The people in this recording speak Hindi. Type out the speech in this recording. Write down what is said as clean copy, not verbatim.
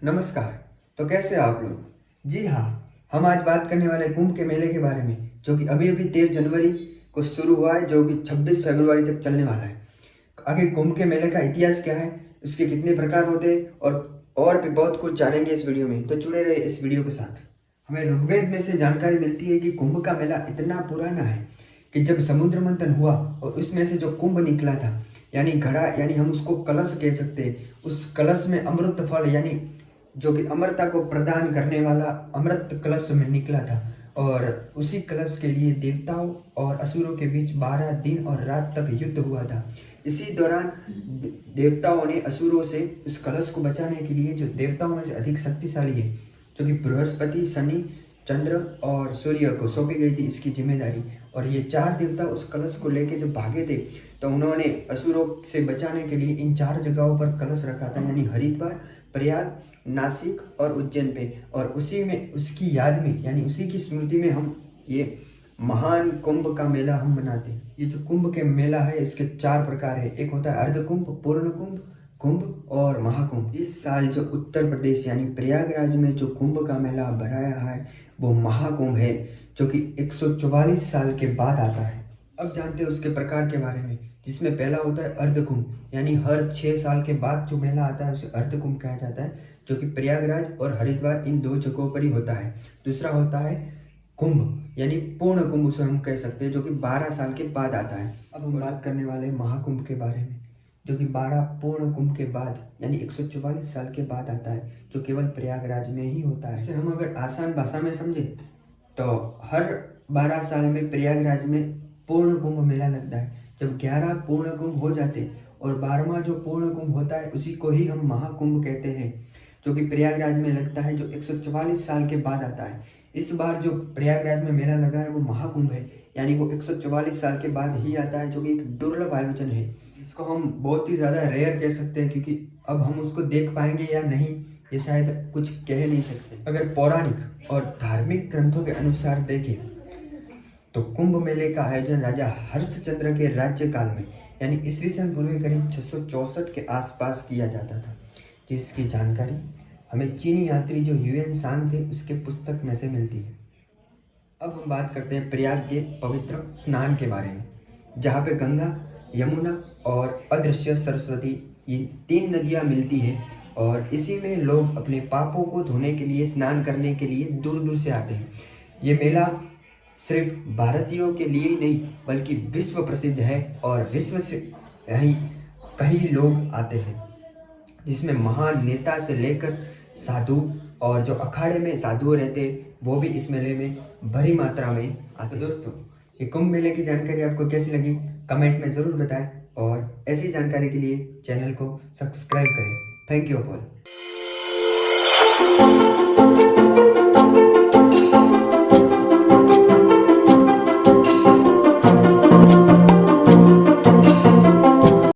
नमस्कार। तो कैसे हैं आप लोग? जी हाँ, हम आज बात करने वाले हैं कुंभ के मेले के बारे में, जो कि अभी-अभी 13 जनवरी को शुरू हुआ है, जो कि 26 फरवरी तक चलने वाला है। आखिर कुंभ के मेले का इतिहास क्या है, उसके कितने प्रकार होते हैं और भी बहुत कुछ जानेंगे इस वीडियो में, तो जुड़े रहिए इस वीडियो के साथ। हमें ऋग्वेद में से जानकारी मिलती है कि कुंभ का मेला इतना पुराना है कि जब समुद्र मंथन हुआ और उसमें से जो कुंभ निकला था, यानी घड़ा, यानी हम उसको कलश कह सकते हैं, उस कलश में अमृत फल यानी जो कि अमरता को प्रदान करने वाला अमृत कलश में निकला था। और उसी कलश के लिए देवताओं और असुरों के बीच 12 दिन और रात तक युद्ध हुआ था। इसी दौरान देवताओं ने असुरों से उस कलश को बचाने के लिए, जो देवताओं में से अधिक शक्तिशाली है, जो कि बृहस्पति, शनि, चंद्र और सूर्य को सौंपी गई थी इसकी जिम्मेदारी। और ये 4 देवता उस कलश को लेके जब भागे थे, तो उन्होंने असुरों से बचाने के लिए इन 4 जगहों पर कलश रखा था, यानी हरिद्वार, प्रयाग, नासिक और उज्जैन पे। और उसी में, उसकी याद में, यानी उसी की स्मृति में हम ये महान कुंभ का मेला हम मनाते हैं। ये जो कुंभ के मेला है, इसके 4 प्रकार है। एक होता है अर्ध कुंभ, पूर्ण कुंभ, कुंभ और महाकुंभ। इस साल जो उत्तर प्रदेश यानी प्रयागराज में जो कुंभ का मेला भराया है, वो महाकुंभ है, जो कि 144 साल के बाद आता है। अब जानते हैं उसके प्रकार के बारे में, जिसमें पहला होता है अर्ध कुंभ, यानी हर 6 साल के बाद जो मेला आता है उसे अर्ध कुंभ कहा जाता है, जो कि प्रयागराज और हरिद्वार इन 2 जगहों पर ही होता है। दूसरा होता है कुंभ, यानी पूर्ण कुंभ उसे हम कह सकते हैं, जो कि 12 साल के बाद आता है। अब हम बात करने वाले हैं महाकुंभ के बारे में, जो कि 12 पूर्ण कुंभ के बाद यानी 144 साल के बाद आता है, जो केवल प्रयागराज में ही होता है। इसे हम अगर आसान भाषा में समझे तो हर 12 साल में प्रयागराज में पूर्ण कुंभ मेला लगता है। जब 11 पूर्ण कुंभ हो जाते और 12वां जो पूर्ण कुंभ होता है, उसी को ही हम महाकुंभ कहते हैं, जो कि प्रयागराज में लगता है, जो 144 साल के बाद आता है। इस बार जो प्रयागराज में मेला लगा है वो महाकुंभ है, यानी वो 144 साल के बाद ही आता है, जो कि एक दुर्लभ आयोजन है। इसको हम बहुत ही ज़्यादा रेयर कह सकते हैं, क्योंकि अब हम उसको देख पाएंगे या नहीं, ये शायद कुछ कह नहीं सकते। अगर पौराणिक और धार्मिक ग्रंथों के अनुसार देखें तो कुंभ मेले का आयोजन राजा हर्षचंद्र के राज्यकाल में, यानी ईस्वीसन पूर्व करीब 664 के आसपास किया जाता था, जिसकी जानकारी हमें चीनी यात्री जो ह्यूएन सांग थे उसके पुस्तक में से मिलती है। अब हम बात करते हैं प्रयाग के पवित्र स्नान के बारे में, जहाँ पे गंगा, यमुना और अदृश्य सरस्वती, ये 3 नदियाँ मिलती है। और इसी में लोग अपने पापों को धोने के लिए, स्नान करने के लिए दूर दूर से आते हैं। ये मेला सिर्फ भारतीयों के लिए ही नहीं बल्कि विश्व प्रसिद्ध है, और विश्व से यही कई लोग आते हैं, जिसमें महान नेता से लेकर साधु और जो अखाड़े में साधु रहते वो भी इस मेले में बड़ी मात्रा में आते। तो दोस्तों, ये कुंभ मेले की जानकारी आपको कैसी लगी कमेंट में ज़रूर बताएं, और ऐसी जानकारी के लिए चैनल को सब्सक्राइब करें। Thank you all.